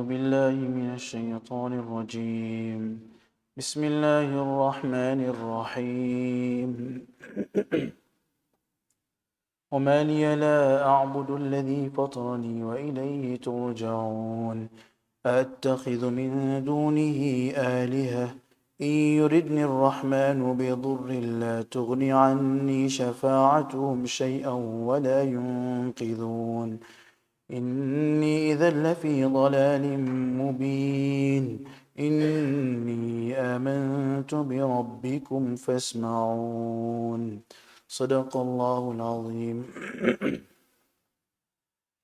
بالله من الشيطان الرجيم بسم الله الرحمن الرحيم وما لي لا أعبد الذي فطرني وإليه ترجعون أتخذ من دونه آلهة إن يردني الرحمن بضر لا تغن عني شفاعتهم شيئا ولا ينقذون إني إذا لفي ضلال مبين إني آمنت بربكم فاسمعون صدق الله العظيم.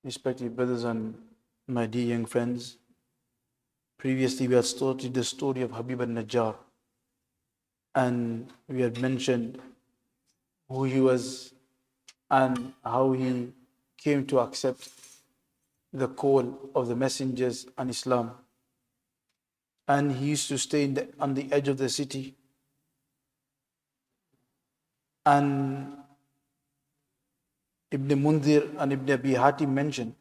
Respected brothers and my dear young friends, previously we had started the story of Habib al-Najjar, and we had mentioned who he was and how he came to accept the call of the messengers and Islam. And he used to stay on the edge of the city. And Ibn Mundhir and Ibn Abi Hatim mentioned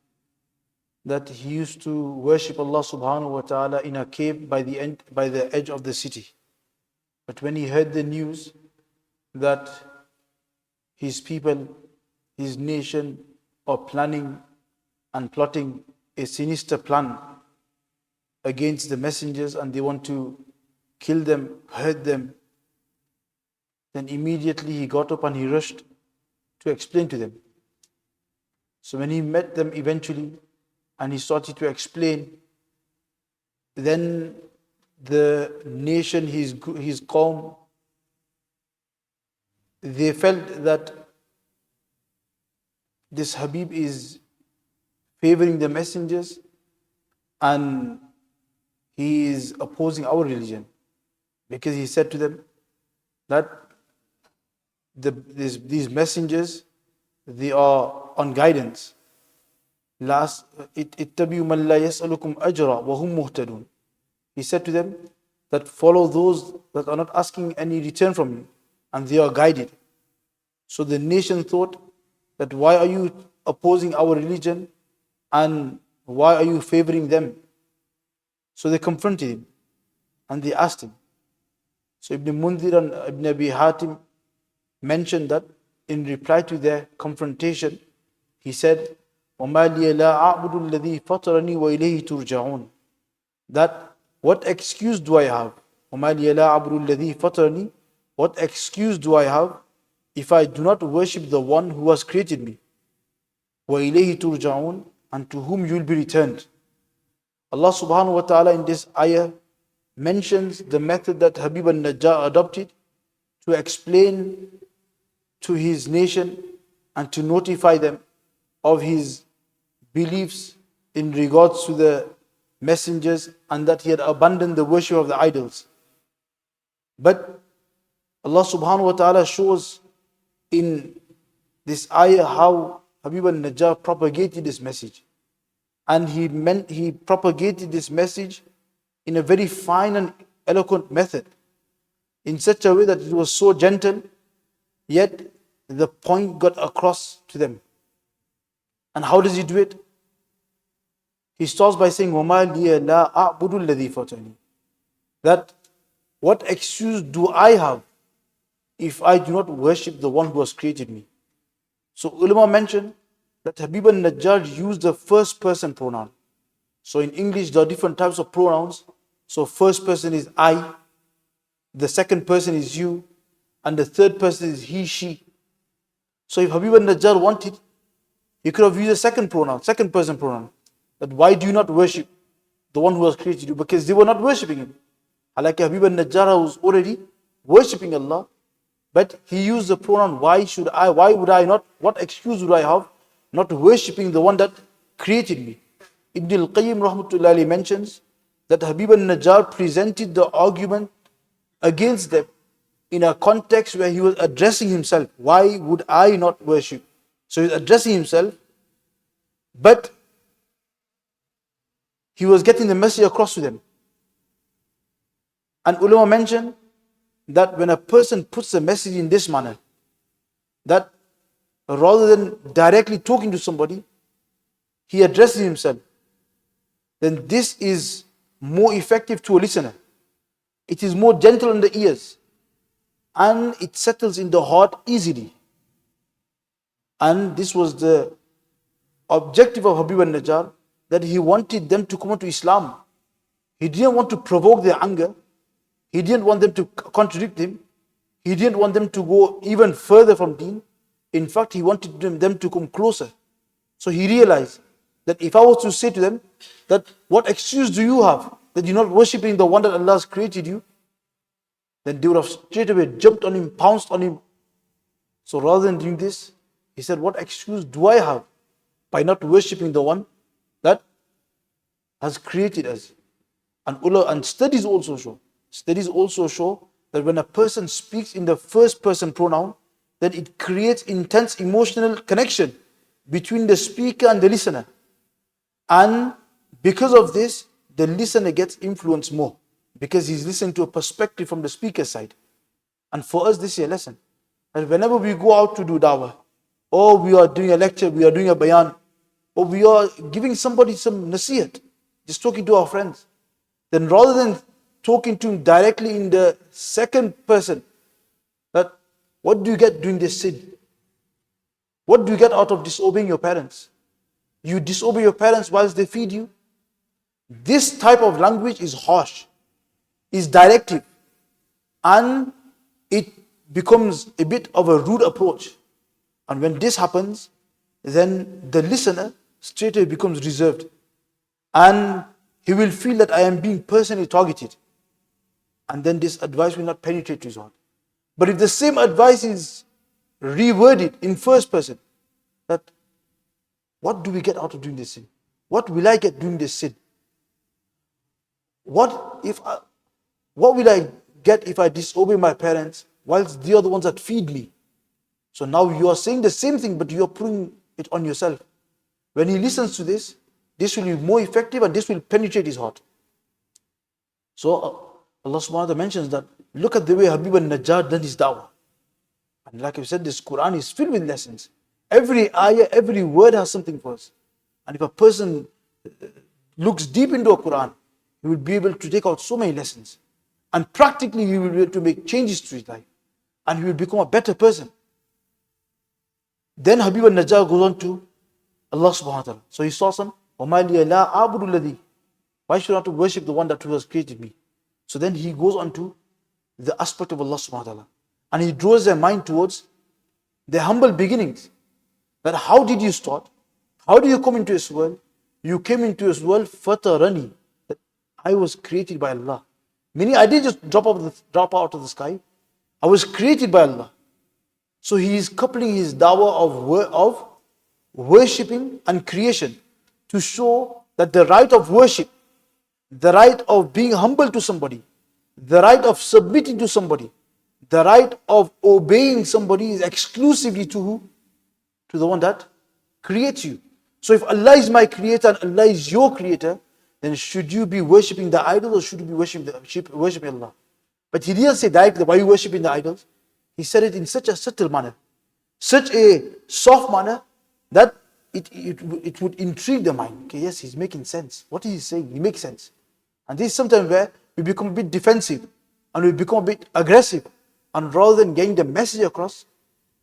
that he used to worship Allah subhanahu wa ta'ala in a cave by the edge of the city. But when he heard the news that his people, his nation are planning and plotting a sinister plan against the messengers and they want to kill them, hurt them, then immediately he got up and he rushed to explain to them. So when he met them eventually and he started to explain, then the nation, his qawm, they felt that this Habib is favoring the messengers and he is opposing our religion, because he said to them that these messengers, they are on guidance. ittabi'u man la yas'alukum ajra wa hum muhtadun. He said to them that follow those that are not asking any return from you and they are guided. So the nation thought that why are you opposing our religion and why are you favoring them? So they confronted him and they asked him. So Ibn Mundhir and Ibn Abi Hatim mentioned that in reply to their confrontation, he said, وَمَا لِيَ لَا أَعْبُدُ الَّذِي فَطَرَنِي وَإِلَيْهِ تُرْجَعُونَ. That what excuse do I have? وَمَا لِيَ لَا أَعْبُدُ الَّذِي فَطَرَنِي. What excuse do I have if I do not worship the one who has created me? وَإِلَيْهِ تُرْجَعُونَ. And to whom you will be returned. Allah subhanahu wa ta'ala in this ayah mentions the method that Habib al-Najjar adopted to explain to his nation and to notify them of his beliefs in regards to the messengers and that he had abandoned the worship of the idols. But Allah subhanahu wa ta'ala shows in this ayah how Habib al-Najjar propagated this message. And he propagated this message in a very fine and eloquent method, in such a way that it was so gentle, yet the point got across to them. And how does he do it? He starts by saying, وَمَا لِيَ لَا أَعْبُدُ الَّذِي فَطَرَنِي. That what excuse do I have if I do not worship the one who has created me? So ulama mentioned that Habib al-Najjar used the first person pronoun. So in English there are different types of pronouns. So first person is I, the second person is you, and the third person is he, she. So if Habib al-Najjar wanted, he could have used a second person pronoun. That why do you not worship the one who has created you? Because they were not worshipping him. Like Habib al-Najjar was already worshipping Allah, but he used the pronoun why would I not, what excuse would I have not worshipping the one that created me? Ibn al-Qayyim rahmatullahi mentions that Habib al-Najjar presented the argument against them in a context where he was addressing himself. Why would I not worship? So he's addressing himself, but he was getting the message across to them. And ulama mentioned that when a person puts a message in this manner, that rather than directly talking to somebody, he addresses himself. then this is more effective to a listener. It is more gentle on the ears, and it settles in the heart easily. And this was the objective of Habib al-Najjar, that he wanted them to come into Islam. He didn't want to provoke their anger. He didn't want them to contradict him. He didn't want them to go even further from deen. In fact, he wanted them to come closer. So he realized that if I was to say to them that what excuse do you have that you're not worshipping the one that Allah has created you, then they would have straight away jumped on him, pounced on him. So rather than doing this, he said, what excuse do I have by not worshipping the one that has created us? And studies also show that when a person speaks in the first person pronoun, then it creates intense emotional connection between the speaker and the listener. And because of this, the listener gets influenced more, because he's listening to a perspective from the speaker's side. And for us, this is a lesson. And whenever we go out to do dawah, or we are doing a lecture, we are doing a bayan, or we are giving somebody some nasihat, just talking to our friends, then rather than talking to him directly in the second person, that what do you get doing this sin? What do you get out of disobeying your parents? You disobey your parents whilst they feed you? This type of language is harsh, is directive, and it becomes a bit of a rude approach. And when this happens, then the listener straight away becomes reserved, and he will feel that I am being personally targeted, and then this advice will not penetrate to his heart. But if the same advice is reworded in first person, that what do we get out of doing this sin? What will I get doing this sin? What will I get if I disobey my parents whilst they are the ones that feed me? So now you are saying the same thing, but you are putting it on yourself. When he listens to this will be more effective, and this will penetrate his heart. So Allah subhanahu wa ta'ala mentions that, look at the way Habib al-Najjar done his da'wah. And like I said, this Quran is filled with lessons. Every ayah, every word has something for us. And if a person looks deep into a Quran, he will be able to take out so many lessons. And practically he will be able to make changes to his life. And he will become a better person. Then Habib al-Najjar goes on to Allah subhanahu wa ta'ala. So he saw some, وَمَا لِيَ لَا أَعْبُدُ الَّذِي, why should I not worship the one that has created me? So then he goes on to the aspect of Allah subhanahu wa ta'ala. And he draws their mind towards their humble beginnings. That how did you start? How do you come into this world? You came into this world fatarani, that I was created by Allah. Meaning I didn't just drop out of the sky. I was created by Allah. So he is coupling his dawah of worshipping and creation to show that the right of worship, the right of being humble to somebody, the right of submitting to somebody, the right of obeying somebody is exclusively to who? To the one that creates you. So if Allah is my creator and Allah is your creator, then should you be worshipping the idols, or should you be worshipping Allah? But he didn't say directly, why are you worshipping the idols? He said it in such a subtle manner, such a soft manner, that it would intrigue the mind. Okay, yes, he's making sense. What is he saying? He makes sense. And this is sometimes where we become a bit defensive and we become a bit aggressive. And rather than getting the message across,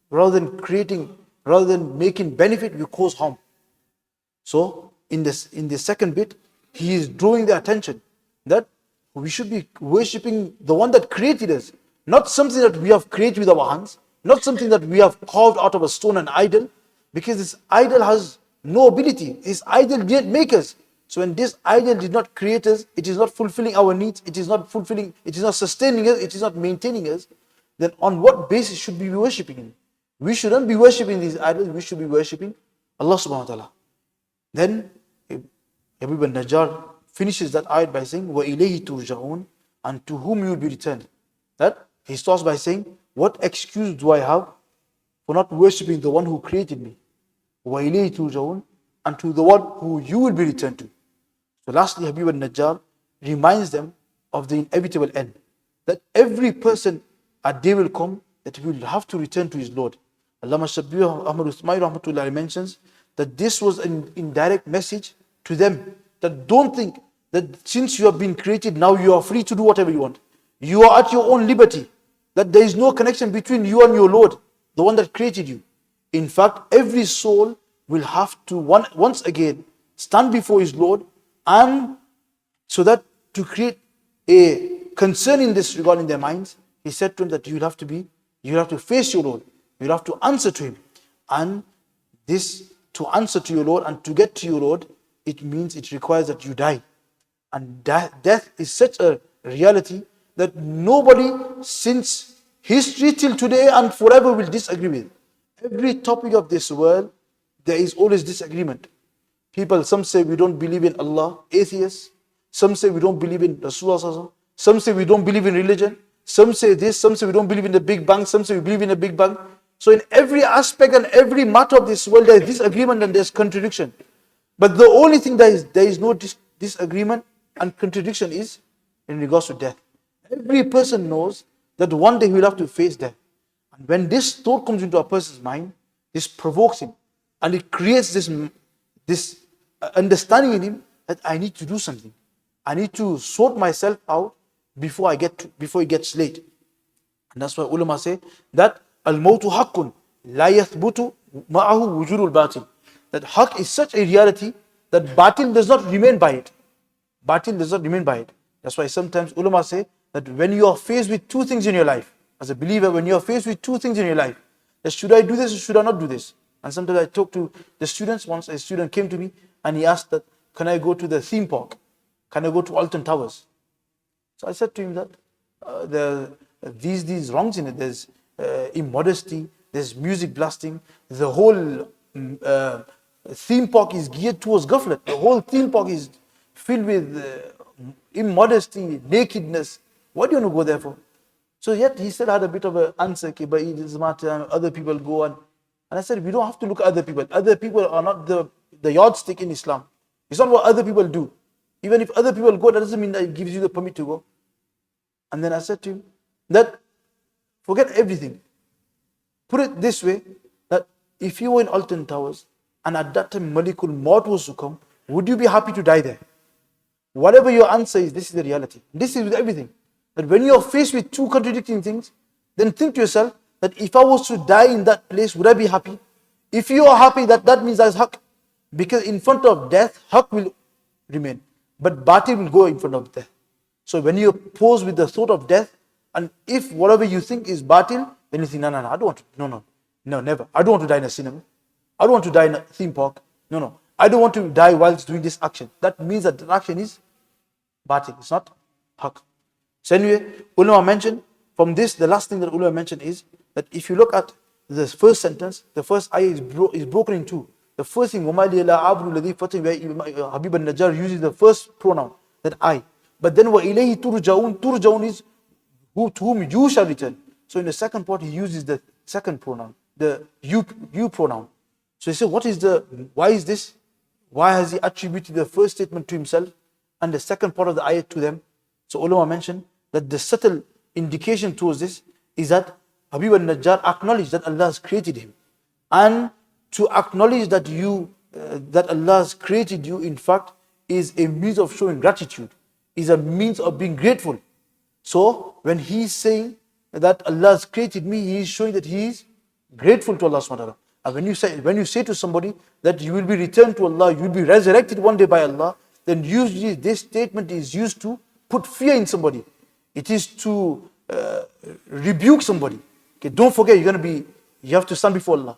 rather than making benefit, we cause harm. So in the second bit, he is drawing the attention that we should be worshipping the one that created us, not something that we have created with our hands, not something that we have carved out of a stone, an idol, because this idol has no ability. This idol didn't make us. So when this idol did not create us, it is not fulfilling our needs, it is not sustaining us, it is not maintaining us, then on what basis should we be worshipping him? We shouldn't be worshipping these idols, we should be worshipping Allah subhanahu wa ta'ala. Then Habib al-Najjar finishes that ayat by saying, وَإِلَيْهِ تُرْجَعُونَ, and to whom you will be returned. That he starts by saying, what excuse do I have for not worshipping the one who created me? وَإِلَيْهِ تُرْجَعُونَ, and to the one who you will be returned to. So lastly, Habib al-Najjar reminds them of the inevitable end. That every person, a day will come that he will have to return to his Lord. Allama Shabbir Ahmad Uthmai rahmatullahi mentions that this was an indirect message to them, that don't think that since you have been created, now you are free to do whatever you want. You are at your own liberty. That there is no connection between you and your Lord, the one that created you. In fact, every soul will have to once again stand before his Lord, and so that to create a concern in this regard in their minds, he said to him that you have to face your Lord, you have to answer to him. And this, to answer to your Lord and to get to your Lord, it means it requires that you die. And death is such a reality that nobody since history till today and forever will disagree with. Every topic of this world, there is always disagreement. People, some say we don't believe in Allah, atheists. Some say we don't believe in Rasulullah. Some say we don't believe in religion. Some say this, some say we don't believe in the Big Bang. Some say we believe in the Big Bang. So in every aspect and every matter of this world, there is disagreement and there's contradiction. But the only thing there is no disagreement and contradiction is in regards to death. Every person knows that one day he will have to face death. And when this thought comes into a person's mind, this provokes him. And it creates this understanding in him that I need to do something. I need to sort myself out before it gets late. And that's why ulama say that al-mawtu haqqun la yathbutu ma'ahu wujudul batil. That haqq is such a reality that batil does not remain by it. Batil does not remain by it. That's why sometimes ulama say that when you are faced with two things in your life, as a believer, when you are faced with two things in your life, that should I do this or should I not do this? And sometimes I talk to the students. Once a student came to me and he asked that, can I go to the theme park? Can I go to Alton Towers? So I said to him that there are these wrongs in it. There's immodesty, there's music blasting. The whole theme park is geared towards ghaflat. The whole theme park is filled with immodesty, nakedness. What do you want to go there for? So yet he still had a bit of an answer, okay, but it doesn't matter, other people go on. And I said, we don't have to look at other people. Other people are not the yardstick in Islam. It's not what other people do. Even if other people go, that doesn't mean that it gives you the permit to go. And then I said to him that forget everything. Put it this way, that if you were in Alton Towers and at that time Malikul Maut was to come, would you be happy to die there? Whatever your answer is, this is the reality. This is with everything. That when you are faced with two contradicting things, then think to yourself that if I was to die in that place, would I be happy? If you are happy, that means there's haqq. Because in front of death, haqq will remain. But batil will go in front of death. So when you pose with the thought of death, and if whatever you think is batil, then you think, no, I don't want to. No, never. I don't want to die in a cinema. I don't want to die in a theme park. No. I don't want to die whilst doing this action. That means that the action is batil. It's not haqq. So anyway, ulama mentioned, from this, the last thing that ulama mentioned is that if you look at the first sentence, the first ayah is broken in two. The first thing, وَمَا لِيَ لَا عَبْرُ الَّذِي فَتِهِ, where Habib al-Najjar uses the first pronoun, that I. But then وَإِلَيْهِ تُرْجَعُونَ, turjaun is to whom you shall return. So in the second part, he uses the second pronoun, the you pronoun. So he said, why is this? Why has he attributed the first statement to himself and the second part of the ayat to them? So ulama mentioned that the subtle indication towards this is that Habib al-Najjar acknowledged that Allah has created him. And to acknowledge that that Allah has created you, in fact, is a means of showing gratitude, is a means of being grateful. So when he is saying that Allah has created me, he is showing that he is grateful to Allah subhanahu wa ta'ala. And when you say to somebody that you will be returned to Allah, you will be resurrected one day by Allah, then usually this statement is used to put fear in somebody. It is to rebuke somebody. Okay, don't forget, you have to stand before Allah.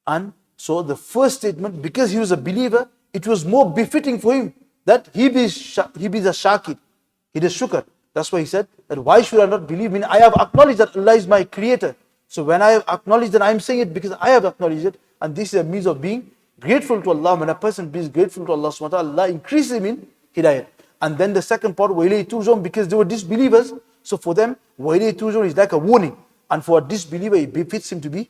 And so the first statement, because he was a believer, it was more befitting for him that he be the shakir, he the shukr. That's why he said that why should I not believe? I have acknowledged that Allah is my creator. So when I have acknowledged that, I am saying it because I have acknowledged it, and this is a means of being grateful to Allah. When a person is grateful to Allah subhanahu wa ta'ala, Allah increases him in hidayat. And then the second part, وَإِلَيْهِ تُرْجَعُونَ, because they were disbelievers, so for them, وَإِلَيْهِ تُرْجَعُونَ is like a warning. And for a disbeliever, it befits him to be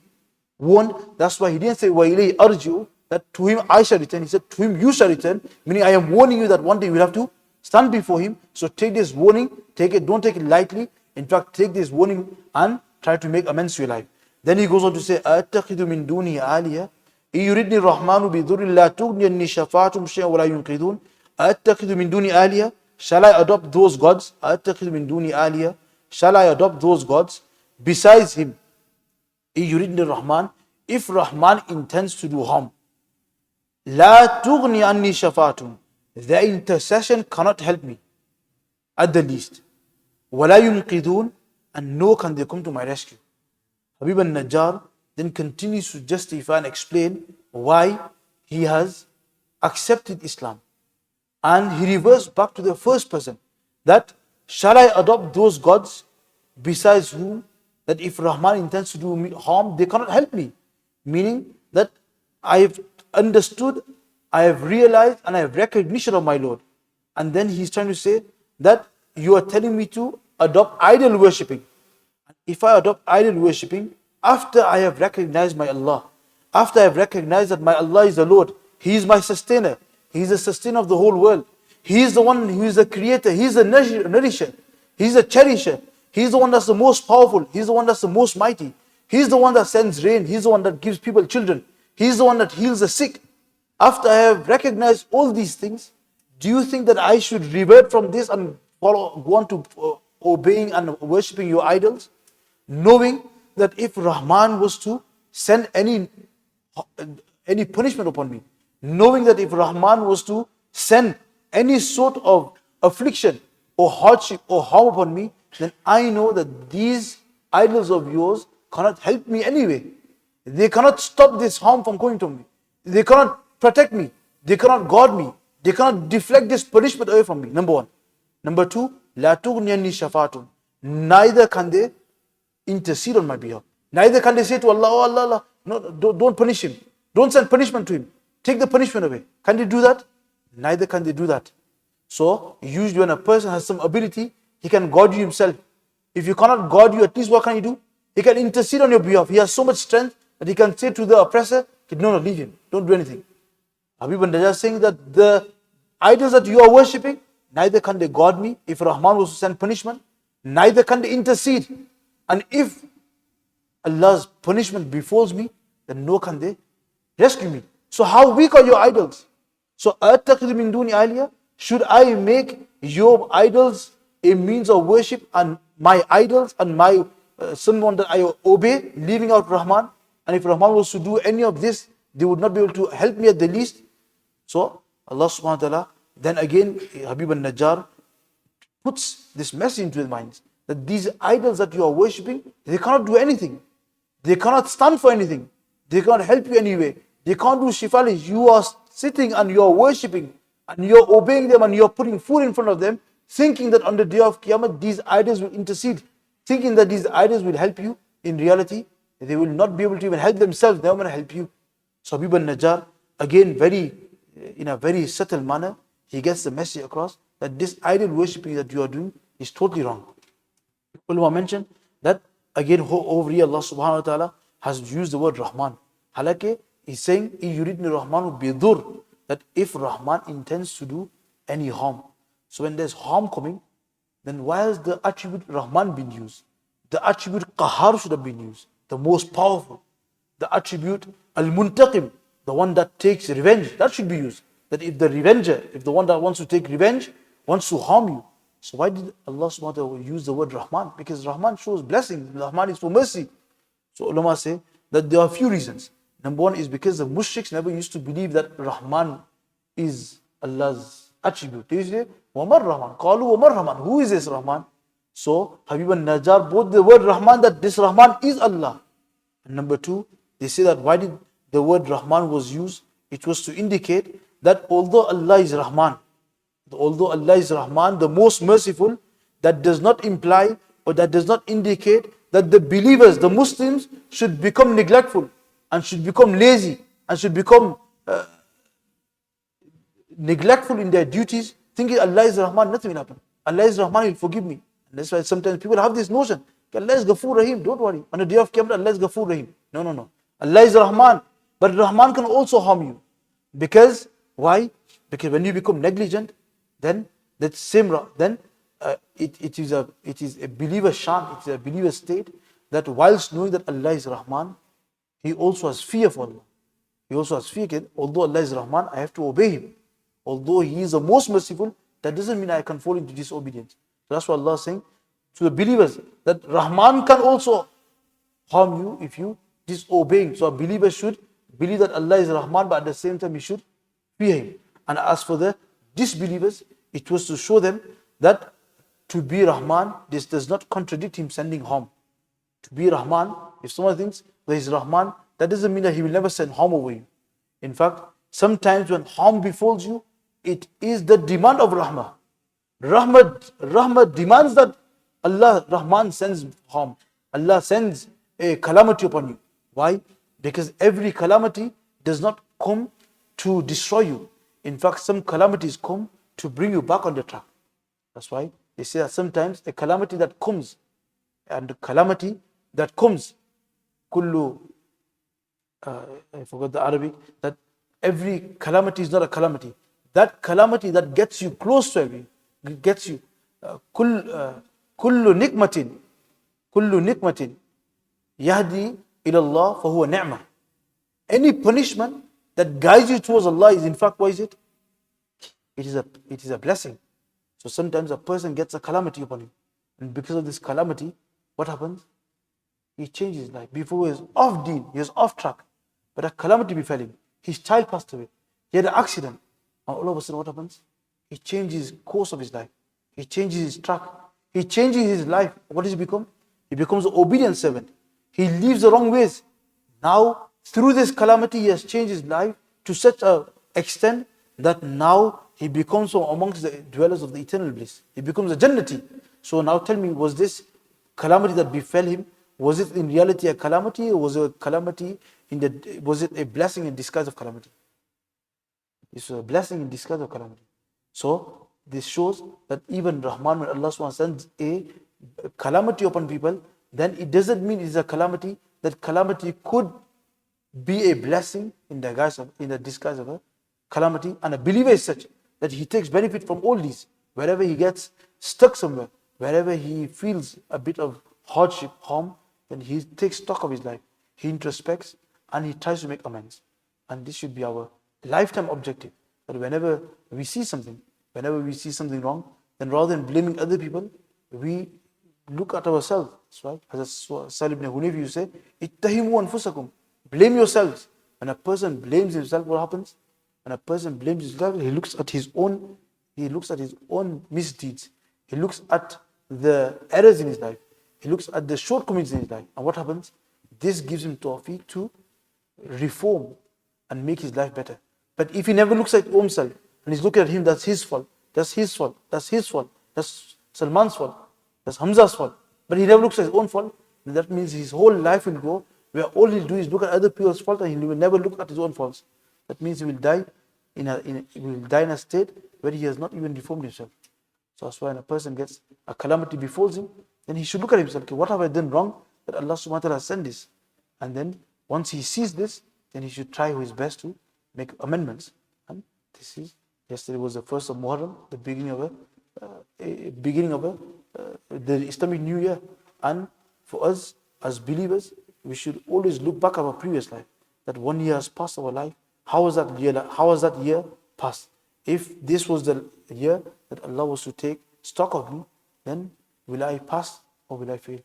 warned. That's why he didn't say وَإِلَيْهِ أَرْجِعُ, that to him I shall return. He said to him you shall return, meaning I am warning you that one day you will have to stand before him. So take this warning, don't take it lightly. In fact, take this warning and try to make amends to your life. Then he goes on to say, أَتَّخِذُ مِن دُونِهِ آلِهَةً إِن يُرِدْنِي الرَّحْمَنُ بِضُرٍّ لَا تُغْنِي عَنِّي شَفَاعَتُهُمْ شَيْئًا وَلَا يُنْقِذُونَ. أَأَتَّخِذُ مِن دُونِ آلِهَةً, shall I adopt those gods? أَأَتَّخِذُ مِن دُونِ آلِهَةً, shall I adopt those gods besides him? إِن يُرِدْنِ Rahman, if Rahman intends to do harm. لَا تُغْنِ عَنِّي شَفَاعَتُهُمْ, their intercession cannot help me, at the least. وَلَا يُنْقِذُونَ, and nor can they come to my rescue. Habib al-Najjar then continues to justify and explain why he has accepted Islam. And he reverts back to the first person, that shall I adopt those gods besides whom, that if Rahman intends to do me harm, they cannot help me. Meaning that I have understood, I have realized, and I have recognition of my Lord. And then he's trying to say that you are telling me to adopt idol worshipping. If I adopt idol worshipping, after I have recognized my Allah, after I have recognized that my Allah is the Lord, He is my sustainer, He is the sustainer of the whole world, He is the one who is the creator, He is the nourisher, He is the cherisher, He is the one that's the most powerful, He is the one that's the most mighty, He is the one that sends rain, He is the one that gives people children, He is the one that heals the sick. After I have recognized all these things, do you think that I should revert from this and go on to obeying and worshipping your idols? Knowing that if Rahman was to send any punishment upon me, knowing that if Rahman was to send any sort of affliction or hardship or harm upon me, then I know that these idols of yours cannot help me anyway. They cannot stop this harm from coming to me. They cannot protect me. They cannot guard me. They cannot deflect this punishment away from me. Number one. Number two, لا تغني شفاعتهم. Neither can they intercede on my behalf. Neither can they say to Allah, oh Allah, no, don't punish him. Don't send punishment to him. Take the punishment away. Can they do that? Neither can they do that. So, usually when a person has some ability, he can guard you himself. If you cannot guard you, at least what can he do? He can intercede on your behalf. He has so much strength that he can say to the oppressor, no, leave him. Don't do anything. Habib al-Najjar is saying that the idols that you are worshipping, neither can they guard me if Rahman was to send punishment, neither can they intercede. And if Allah's punishment befalls me, then nor can they rescue me. So how weak are your idols? So أَتَّخِذُ مِن دُونِ آلِهَةً, should I make your idols a means of worship, and my idols and my someone that I obey, leaving out Rahman? And if Rahman was to do any of this, they would not be able to help me at the least. So Allah subhanahu wa ta'ala, then again Habib al-Najjar puts this message into his minds, that these idols that you are worshipping, they cannot do anything. They cannot stand for anything. They can't help you anyway. They can't do shifalish. You are sitting and you are worshipping and you are obeying them and you are putting food in front of them, thinking that on the day of Qiyamah these idols will intercede, thinking that these idols will help you. In reality, they will not be able to even help themselves. They are going to help you. So Habib al-Najjar, again, in a very subtle manner, he gets the message across that this idol worshipping that you are doing is totally wrong. Ulama mentioned that again over here Allah subhanahu wa ta'ala has used the word Rahman. Halake, he's saying, yuridni Rahman bidur, that if Rahman intends to do any harm. So when there's harm coming, then why has the attribute Rahman been used? The attribute Qahar should have been used, the most powerful. The attribute Al-Muntaqim, the one that takes revenge, that should be used. That if the revenger, if the one that wants to take revenge, wants to harm you. So why did Allah subhanahu wa ta'ala use the word Rahman? Because Rahman shows blessing. Rahman is for mercy. So ulama say that there are a few reasons. Number one is because the mushriks never used to believe that Rahman is Allah's attribute. They say, Wamar Rahman, Qalu Wamar Rahman. Who is this Rahman? So Habib al-Najjar brought the word Rahman, that this Rahman is Allah. And number two, they say that why did the word Rahman was used? It was to indicate that although Allah is Rahman, the most merciful, that does not imply or that does not indicate that the believers, the Muslims, should become neglectful and should become lazy and should become neglectful in their duties, thinking Allah is Rahman, nothing will happen. Allah is Rahman, He'll forgive me. And that's why sometimes people have this notion, Allah is Ghafoor Rahim, don't worry. On the day of Qiyamah, Allah is Ghafoor Rahim. No. Allah is Rahman, but Rahman can also harm you. Because, why? Because when you become negligent, then that same, then it is a believer shan, it is a believer state, that whilst knowing that Allah is Rahman, he also has fear for Allah. He also has fear, although Allah is Rahman, I have to obey Him. Although He is the most merciful, that doesn't mean I can fall into disobedience. So that's what Allah is saying to the believers, that Rahman can also harm you if you disobeying. So a believer should believe that Allah is Rahman, but at the same time he should fear Him. And as for the disbelievers, it was to show them that to be Rahman, this does not contradict Him sending harm. To be Rahman, if someone thinks that He's Rahman, that doesn't mean that He will never send harm over you. In fact, sometimes when harm befalls you, it is the demand of Rahmah. Rahmah demands that Allah, Rahman, sends harm. Allah sends a calamity upon you. Why? Because every calamity does not come to destroy you. In fact, some calamities come to bring you back on the track. That's why they say that sometimes a calamity that comes, and the calamity that comes, kullu, I forgot the Arabic, that every calamity is not a calamity. That calamity that gets you close to Him, gets you, kullu nikmatin yahdi ila Allah fahuwa ni'mah. Any punishment that guides you towards Allah is in fact, what is it? It is a blessing. So sometimes a person gets a calamity upon him, and because of this calamity, what happens? He changes his life. Before he was off deen, he was off track, but a calamity befell him. His child passed away. He had an accident, and all of a sudden, what happens? He changes the course of his life. He changes his track. He changes his life. What does he become? He becomes an obedient servant. He leaves the wrong ways. Now, through this calamity, he has changed his life to such an extent that now he becomes from amongst the dwellers of the eternal bliss. He becomes a Jannati. So now tell me, was this calamity that befell him, was it in reality a calamity, or was it a calamity was it a blessing in disguise of calamity? It's a blessing in disguise of calamity. So this shows that even Rahman, when Allah SWT sends a calamity upon people, then it doesn't mean it is a calamity. That calamity could be a blessing in the disguise of a calamity. And a believer is such that he takes benefit from all these. Wherever he gets stuck somewhere, wherever he feels a bit of hardship, harm, then he takes stock of his life. He introspects and he tries to make amends. And this should be our lifetime objective. That whenever we see something wrong, then rather than blaming other people, we look at ourselves. That's right. As Salih ibn Hunayf used to say, ittahimu anfusakum. Blame yourselves. When a person blames himself, what happens? When a person blames himself, he looks at his own misdeeds. He looks at the errors in his life. He looks at the shortcomings in his life. And what happens? This gives him tawfiq to reform and make his life better. But if he never looks at himself and he's looking at him, that's his fault, that's his fault, that's his fault, that's Salman's fault, that's Hamza's fault, but he never looks at his own fault, then that means his whole life will go where all he'll do is look at other people's fault and he will never look at his own faults. That means he will die in a state where he has not even reformed himself. So that's why when a person gets a calamity befalls him, then he should look at himself. Okay, what have I done wrong that Allah subhanahu wa ta'ala has sent this? And then once he sees this, then he should try his best to make amendments. And yesterday was the first of Muharram, the beginning of the Islamic New Year. And for us as believers, we should always look back at our previous life. That 1 year has passed our life. How was that year passed? If this was the year that Allah was to take stock of me, then will I pass or will I fail?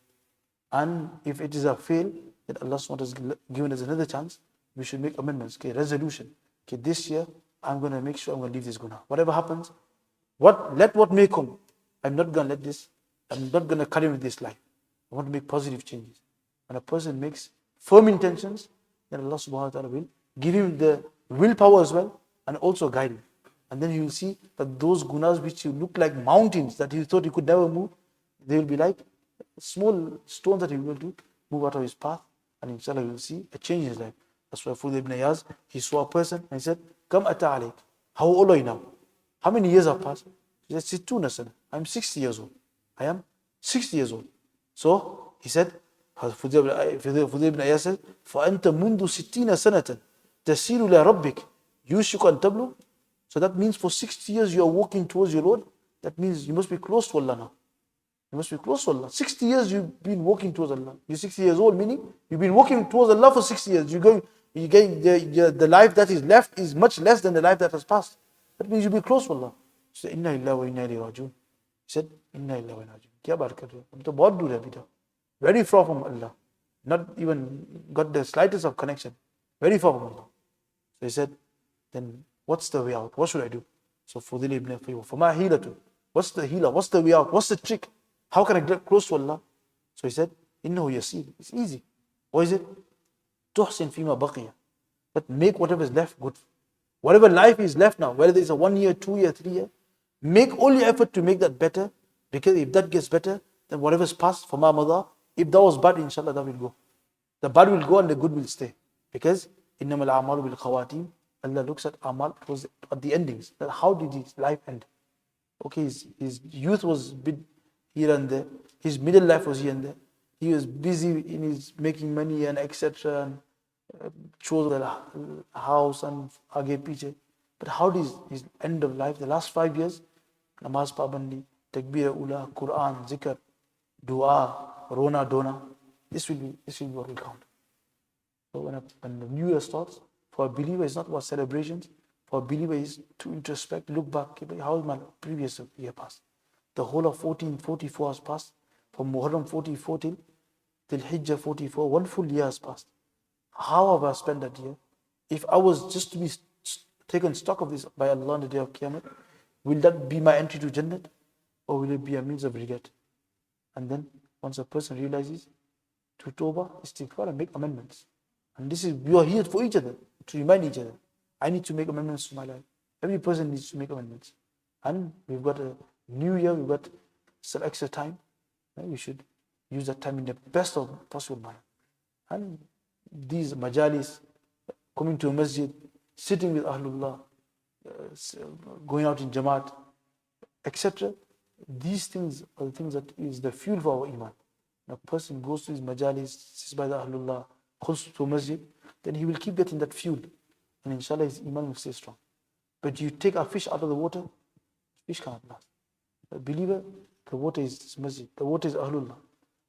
And if it is a fail, that Allah has given us another chance, we should make amendments. Okay, resolution. Okay, this year I'm going to make sure I'm going to leave this guna. Whatever happens, let what may come. I'm not going to carry with this life. I want to make positive changes. When a person makes firm intentions, then Allah subhanahu wa ta'ala will give him the willpower as well and also guide him. And then he will see that those gunas which look like mountains that he thought he could never move, they will be like small stones that he will do, move out of his path, and inshallah he will see a change in his life. That's why Fudayl ibn Iyaz, he saw a person and he said, Kam ata alayk. How old are you now? How many years have passed? He said, Sittuna sana. I'm 60 years old. I am 60 years old. So he said, Fudayl ibn Iyaz said, فَأَنْتَ مُنْدُ 60 سَنَةً تَسِيرُ إِلَى رَبِّكَ يُوشِكُ أَنْ تَبْلُغَ. So that means for 60 years you are walking towards your Lord. That means you must be close to Allah now. You must be close to Allah. 60 years you've been walking towards Allah. You're 60 years old, meaning you've been walking towards Allah for 60 years. The life that is left is much less than the life that has passed. That means you'll be close to Allah. He said, Inna lillahi wa inna ilayhi rajiun. He said, Inna lillahi wa inna ilayhi rajiun. Kya baat kar rahe ho? Hum to bahut dur hai abhi tak. Very far from Allah. Not even got the slightest of connection. Very far from Allah. So he said, then what's the way out? What should I do? So Fudayl ibn Iyad, فَمَا هِيلَةٌ. What's the healer? What's the way out? What's the trick? How can I get close to Allah? So he said, إِنَّهُ يَسِيرٌ. It's easy. What is it? تُحْسِن فِيمَا بَقِيَ. But make whatever is left good. Whatever life is left now, whether it's a 1 year, 2 year, 3 year, make all your effort to make that better. Because if that gets better, then whatever's past, فَمَا مَضَى, if that was bad, inshallah, that will go. The bad will go and the good will stay. Because إِنَّمَا الْأَعْمَالُ بِالْخَوَاتِيمِ, Allah looks at amal, it was at the endings. That how did his life end? Okay, his youth was a bit here and there. His middle life was here and there. He was busy in his making money and etc. And chose the house and aage piche. But how did his end of life, the last 5 years, namaz pabandi, takbir ula, Quran, zikr, dua, rona, dona, this will be what will count. So when the New Year starts, for a believer, it's not about celebrations. For a believer, is to introspect, look back. How is my previous year passed? The whole of 1444 has passed. From Muharram 44 till Hijjah 44, 1 full year has passed. How have I spent that year? If I was just to be taken stock of this by Allah on the day of Qiyamah, will that be my entry to Jannah? Or will it be a means of regret? And then, once a person realizes, to Tawbah, istighfar, and make amendments. And this is, we are here for each other, to remind each other. I need to make amendments to my life. Every person needs to make amendments. And we've got a new year, we've got some extra time. We should use that time in the best of possible manner. And these majalis, coming to a masjid, sitting with Ahlullah, going out in Jamaat, etc. These things are the things that is the fuel for our iman. When a person goes to his majalis, sits by the Ahlullah, goes to a masjid, then he will keep getting that fuel. And inshallah his iman will stay strong. But you take a fish out of the water, fish cannot last. A believer, the water is masjid, the water is Ahlullah.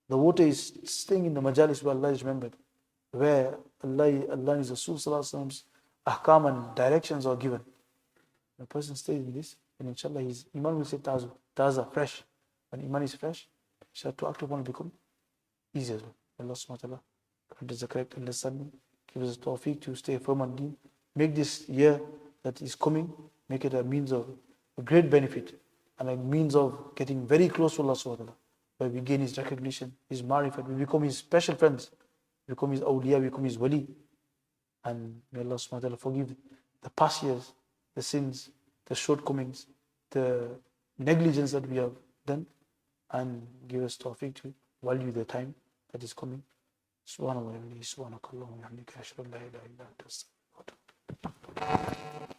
The water is staying in the majalis where Allah is remembered, where Allah and His Rasul Sallallahu Alaihi Wasallam's ahkam and directions are given. When a person stays in this, then inshallah his iman will stay taza, fresh. When iman is fresh, inshallah to act upon will become easier as well. Allah subhanahu wa ta'ala grant us the correct understanding, give us the tawfiq to stay firm on deen. Make this year that is coming, make it a means of a great benefit and a means of getting very close to Allah subhanahu wa ta'ala, where we gain His recognition, His marifat, we become His special friends, we become His awliya, we become His wali. And may Allah subhanahu wa ta'ala forgive the past years, the sins, the shortcomings, the negligence that we have done, and give us tawfiq to value the time that is coming. Subhanallah, subhanakallah, wa bihamdika, ashhadu an la ilaha illa anta, astaghfiruka wa atubu ilaik.